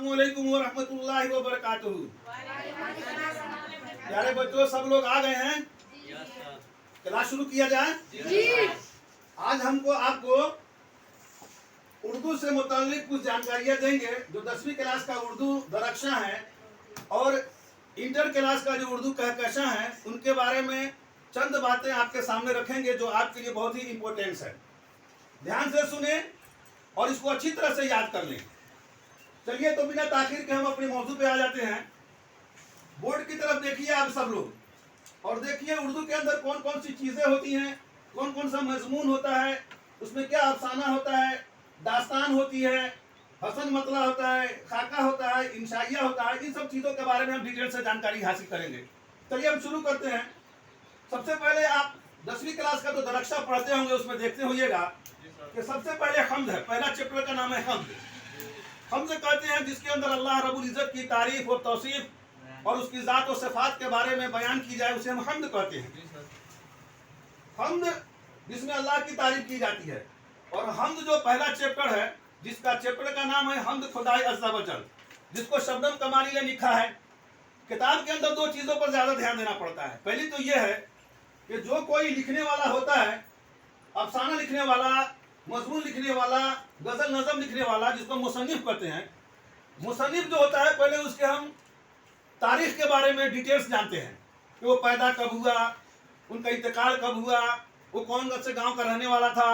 अस्सलामुअलैकुम व रहमतुल्लाहि व बरकातुहू। प्यारे बच्चों, सब लोग आ गए हैं? क्लास शुरू किया जाए जी। आज हमको आपको उर्दू से मुताल्लिक कुछ जानकारियां देंगे। जो 10वीं क्लास का उर्दू दरक्षा है और इंटर क्लास का जो उर्दू कहकशा है, उनके बारे में चंद बातें आपके सामने रखेंगे जो आपके लिए बहुत ही इम्पोर्टेंस है। ध्यान से सुने और इसको अच्छी तरह से याद कर लें। चलिए, तो बिना ताखिर के हम अपने मौजू पे आ जाते हैं। बोर्ड की तरफ देखिए आप सब लोग और देखिए उर्दू के अंदर कौन कौन सी चीज़ें होती हैं, कौन कौन सा मजमून होता है, उसमें क्या अफसाना होता है, दास्तान होती है, हसन मतला होता है, खाका होता है, इंशाइया होता है। इन सब चीज़ों के बारे में हम डिटेल से जानकारी हासिल करेंगे। चलिए हम शुरू करते हैं। सबसे पहले आप 10वीं क्लास का जो दरक्षा पढ़ते होंगे उसमें देखते होइएगा कि सबसे पहले हम्द है। पहला चैप्टर का नाम है हम्द। हम्द कहते हैं जिसके अंदर अल्लाह रब्बुल इज्जत की तारीफ और तौसीफ और उसकी ज़ात और सिफात के बारे में बयान की जाए, उसे हम हम्द कहते हैं। हम्द जिसमें अल्लाह की तारीफ की जाती है। और हम्द जो पहला चैप्टर है, जिसका चैप्टर का नाम है हम्द खुदाई अज़्ज़ा वजल, जिसको शबनम कमानी ने लिखा है। किताब के अंदर दो चीज़ों पर ज़्यादा ध्यान देना पड़ता है। पहली तो यह है कि जो कोई लिखने वाला होता है, अफसाना लिखने वाला, मजमून लिखने वाला, गज़ल नज़म लिखने वाला, जिसको मुसन्निफ कहते हैं। मुसन्निफ जो होता है, पहले उसके हम तारीख के बारे में डिटेल्स जानते हैं कि वो पैदा कब हुआ, उनका इंतकाल कब हुआ, वो कौन से गांव का रहने वाला था,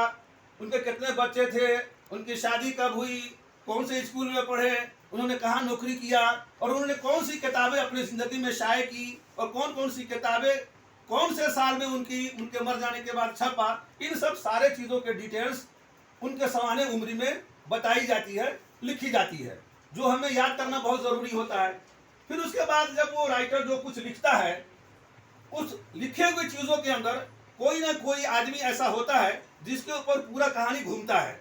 उनके कितने बच्चे थे, उनकी शादी कब हुई, कौन से स्कूल में पढ़े, उन्होंने कहाँ नौकरी किया और उन्होंने कौन सी किताबें अपनी ज़िंदगी में शाये की और कौन कौन सी किताबें कौन से साल में उनके मर जाने के बाद छपा। इन सब सारे चीज़ों के डिटेल्स उनके सवाने उम्र में बताई जाती है, लिखी जाती है, जो हमें याद करना बहुत ज़रूरी होता है। फिर उसके बाद जब वो राइटर जो कुछ लिखता है, उस लिखे हुए चीज़ों के अंदर कोई ना कोई आदमी ऐसा होता है जिसके ऊपर पूरा कहानी घूमता है,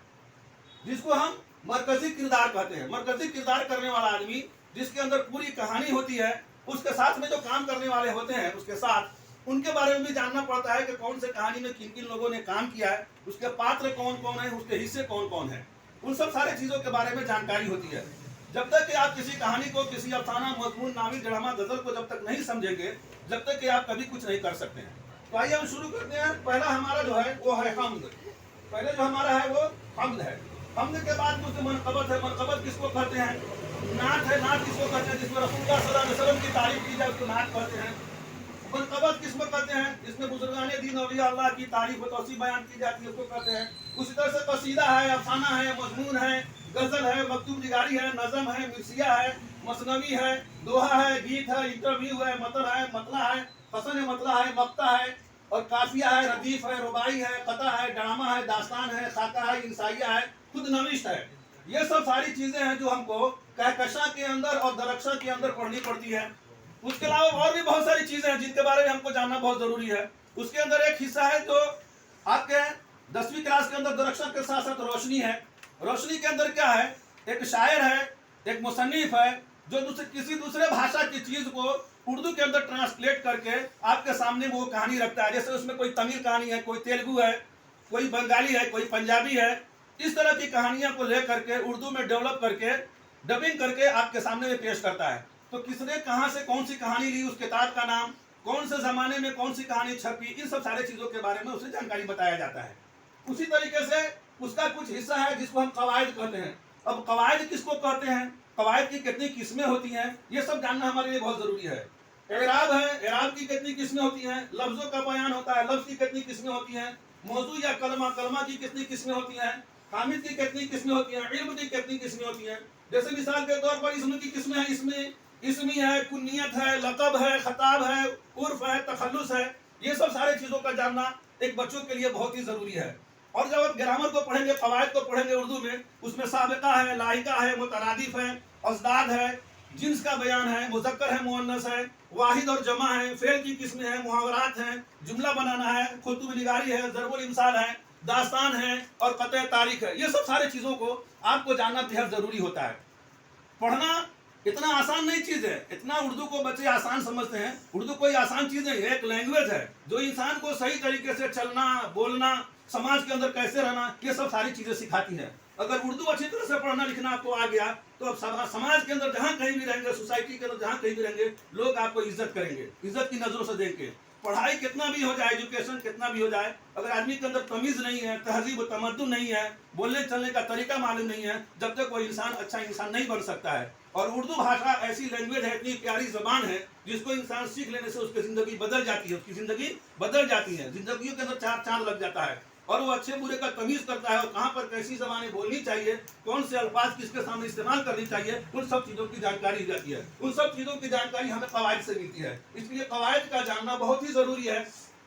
जिसको हम मरकजी किरदार कहते हैं। मरकजी किरदार करने वाला आदमी जिसके अंदर पूरी कहानी होती है, उसके साथ में जो काम करने वाले होते हैं, उसके साथ उनके बारे में भी जानना पड़ता है कि कौन से कहानी में किन किन लोगों ने काम किया है, उसके पात्र कौन कौन है, उसके हिस्से कौन कौन है। उन सब सारे चीज़ों के बारे में जानकारी होती है। जब तक कि आप किसी कहानी को, किसी अफसाना, मजमून, नामी, ड्रामा, गजल को जब तक नहीं समझेंगे, जब तक कि आप कभी कुछ नहीं कर सकते हैं। तो आइए हम शुरू करते हैं। पहला हमारा जो है वो है हम्द। पहले जो हमारा है वो हम्द है। हम्द के बाद कुछ मनक़बत है। मनक़बत किसको कहते हैं? नात है। नात किसको कहते हैं? जिसमें रसूलुल्लाह सल्लल्लाहु अलैहि वसल्लम की तारीफ की जाए उसको नात कहते हैं। मनक़बत किसको कहते हैं? जिसमें बुजुर्गाने दीन औलिया अल्लाह की तारीफ और तौसीफ बयान की जाती है, उसको कहते हैं। उसी तरह से कसीदा है, अफसाना है, मजमून है, गजल है, मकतूब निगारी है, नज़म है, मिर्सिया है, मसनवी है, दोहा है, गीत है, इंटरव्यू है, मतल है, मतला है, हसन मतला है, मक्ता है और काफिया है, रदीफ है, रुबाई है, कता है, ड्रामा है, दास्तान है, खाका है, इंसाइया है, खुद नविश्त है। ये सब सारी चीज़ें हैं जो हमको कहकशा के अंदर और दरक्षा के अंदर पढ़नी पड़ती है। उसके अलावा और भी बहुत सारी चीज़ें हैं जिनके बारे में हमको जानना बहुत ज़रूरी है। उसके अंदर एक हिस्सा है जो आपके 10वीं क्लास के अंदर दरक्षा के साथ साथ रोशनी है। रोशनी के अंदर क्या है? एक शायर है, एक मुसन्निफ है, जो किसी दूसरे भाषा की चीज़ को उर्दू के अंदर ट्रांसलेट करके आपके सामने वो कहानी रखता है। जैसे उसमें कोई तमिल कहानी है, कोई तेलुगु है, कोई बंगाली है, कोई पंजाबी है। इस तरह की कहानियाँ को ले करके उर्दू में डेवलप करके डबिंग करके आपके सामने में पेश करता है। तो किसने कहाँ से कौन सी कहानी ली, उस किताब का नाम, कौन से ज़माने में कौन सी कहानी छपी, इन सब सारे चीज़ों के बारे में उसे जानकारी बताया जाता है। उसी तरीके से उसका कुछ हिस्सा है जिसको हम कवायद कहते हैं। अब कवायद किसको कहते हैं, कवायद की कितनी किस्में होती हैं, ये सब जानना हमारे लिए बहुत ज़रूरी है। एराब है, एराब की कितनी किस्में होती हैं, लफ्ज़ों का बयान होता है, लफ्ज़ की कितनी किस्में होती हैं, मौजू या कलमा, कलमा की कितनी किस्में होती हैं, हामिद की कितनी किस्में होती हैं, इल्म की कितनी किस्में होती हैं। जैसे मिसाल के तौर पर इसम की किस्में हैं, इसमी है, कुन्नियत है, लक़ब है, खताब है, उर्फ है, तखल्लुस है। ये सब सारे चीज़ों का जानना एक बच्चों के लिए बहुत ही ज़रूरी है। और जब आप ग्रामर को पढ़ेंगे, कवायद को पढ़ेंगे उर्दू में, उसमें साबिका है, लाहिका है, मुतरादिफ है, अज़दाद है, जिन्स का बयान है, मुज़क्कर है, मुअन्नस है, वाहिद और जमा है, फ़ेल की किस्में हैं, मुहावरात हैं, जुमला बनाना है, खुतुब निगारी है, ज़रबुल इमसाल है, दास्तान है और क़त्अ तारीख है। ये सब सारे चीज़ों को आपको जानना बेहद ज़रूरी होता है। पढ़ना इतना आसान नहीं चीज़ है, इतना उर्दू को बच्चे आसान समझते हैं। उर्दू कोई आसान चीज़ नहीं है, एक लैंग्वेज है जो इंसान को सही तरीके से चलना, बोलना, समाज के अंदर कैसे रहना, ये सब सारी चीज़ें सिखाती है। अगर उर्दू अच्छी तरह से पढ़ना लिखना आपको आ गया तो अब समाज के अंदर जहां कहीं भी रहेंगे, सोसाइटी के अंदर जहां कहीं भी रहेंगे, लोग आपको इज्जत करेंगे, इज्जत की नजरों से देख के। पढ़ाई कितना भी हो जाए, एजुकेशन कितना भी हो जाए, अगर आदमी के अंदर तमीज नहीं है, तहजीब तमद्दुन नहीं है, बोलने चलने का तरीका मालूम नहीं है, जब तक कोई इंसान अच्छा इंसान नहीं बन सकता है। और उर्दू भाषा ऐसी लैंग्वेज है, इतनी प्यारी जबान है, जिसको इंसान सीख लेने से उसकी जिंदगी बदल जाती है, उसकी जिंदगी बदल जाती है, जिंदगी के अंदर चार चांद लग जाता है, और वो अच्छे बुरे का तमीज करता है, और कहाँ पर कैसी जबानें बोलनी चाहिए, कौन से अल्फाज किसके सामने इस्तेमाल करनी चाहिए, उन सब चीजों की जानकारी जाती है। उन सब चीजों की जानकारी हमें कवायद से मिलती है, इसलिए कवायद का जानना बहुत ही जरूरी है।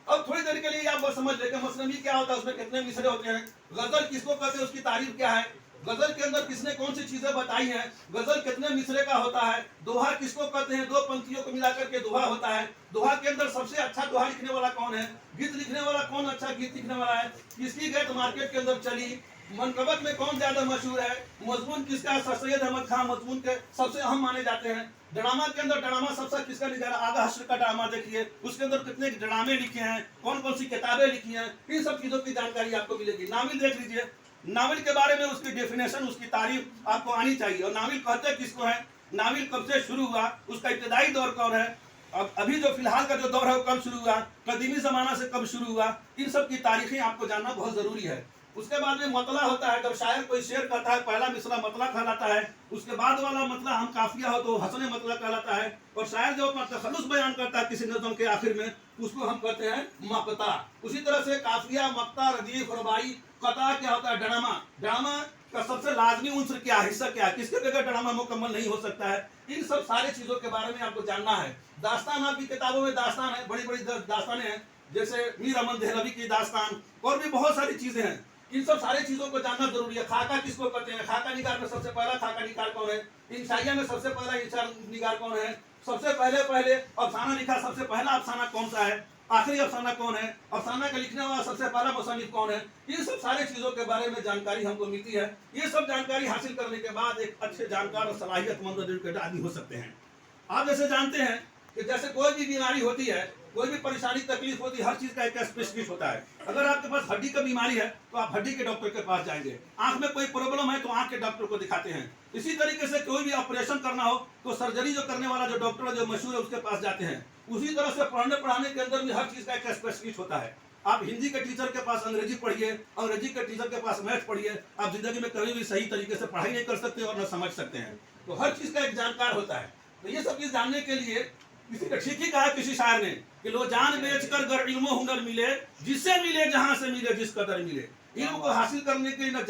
अब थोड़ी देर के लिए आप बस समझ लेते हैं मसनवी क्या होता है, उसमें कितने मिसरे होते हैं, गजल किसको कहते हैं, उसकी तारीफ क्या है, गजल के अंदर किसने कौन सी चीजें बताई हैं, गजल कितने मिसरे का होता है, दोहा किसको कहते हैं, दो पंक्तियों को मिलाकर के दोहा होता है, दोहा के अंदर सबसे अच्छा दोहा लिखने वाला कौन है, गीत लिखने वाला कौन अच्छा गीत लिखने वाला है, किसकी गैत मार्केट के अंदर चली, मनकबत में कौन ज्यादा मशहूर है, मजमून किसका, सर सैयद अहमद खान मजमून के सबसे अहम माने जाते हैं। ड्रामा के अंदर ड्रामा सबसे किसका लिखा है, आगा हश्र का ड्रामा देखिए, उसके अंदर कितने ड्रामे लिखे हैं, कौन कौन सी किताबें लिखी हैं, इन सब चीजों की जानकारी आपको मिलेगी। नावल देख लीजिए, नावल के बारे में उसकी डेफिनेशन, उसकी तारीफ आपको आनी चाहिए। और नावल कहते किसको है, नावल कब से शुरू हुआ, उसका इब्तदाई दौर कौन है, अब अभी जो फिलहाल का जो दौर है वो कब शुरू हुआ, कदीमी जमाना से कब शुरू हुआ, इन सब की तारीखें आपको जानना बहुत जरूरी है। उसके बाद में मतला होता है, जब शायर कोई शेर कहता है, पहला मिसरा मतला कहलाता है, उसके बाद वाला मतला हम काफिया हो तो हसन मतला कहलाता है, और शायर जो अपना तखल्लुस बयान करता है किसी नज़म के आखिर में, उसको हम कहते हैं मकता। उसी तरह से काफिया, मक्ता, रदीफ, रबाई, कता क्या होता है, ड्रामा। ड्रामा का सबसे लाजमी उन्सर क्या, हिस्सा क्या, किसके बगैर ड्रामा मुकम्मल नहीं हो सकता है, इन सब सारे चीजों के बारे में आपको जानना है। दास्तान आपकी किताबों में दास्तान है, बड़ी बड़ी दास्तानें हैं, जैसे मीर अहमद देहलवी की दास्तान, और भी बहुत सारी चीजें हैं। इन सब सारी चीजों को जानना जरूरी है। खाका किसको कहते हैं, खाका निगार में सबसे पहला खाका निगार कौन है, इंशाइया में सबसे पहला इंशा निगार कौन है, सबसे पहले अफसाना लिखा सबसे पहला अफसाना कौन सा है, आखिरी अफसाना कौन है, अफसाना का लिखने वाला सबसे पहला मुसन्निफ कौन है, इन सब सारे चीजों के बारे में जानकारी हमको मिलती है। ये सब जानकारी हासिल करने के बाद एक अच्छे जानकार और सलाहियतमंद आदमी हो सकते हैं। आप जैसे जानते हैं कि जैसे कोई भी बीमारी होती है, कोई भी परेशानी तकलीफ होती है, हर चीज का एक स्पेशलिस्ट होता है। अगर आपके पास हड्डी का बीमारी है तो आप हड्डी के डॉक्टर के पास जाएंगे, आंख में कोई प्रॉब्लम है तो आंख के डॉक्टर को दिखाते हैं। इसी तरीके से कोई भी ऑपरेशन करना हो तो सर्जरी जो करने वाला जो डॉक्टर है, जो मशहूर है, उसके पास जाते हैं। उसी तरह से पढ़ने पढ़ाने के अंदर भी हर चीज का एक स्पेशलिस्ट होता है। आप हिंदी के टीचर के पास अंग्रेजी पढ़िए, अंग्रेजी के टीचर के पास मैथ पढ़िए, आप जिंदगी में कभी भी सही तरीके से पढ़ाई नहीं कर सकते और न समझ सकते हैं। तो हर चीज का एक जानकार होता है। तो ये सब चीज जानने के लिए किसी ने ठीक ही कहा किसी शायर ने कि लो जान बेचकर गर इल्मो हुनर मिले, जिससे मिले जहां से मिले, जिस कदर मिले। इल्म को हासिल करने के लिए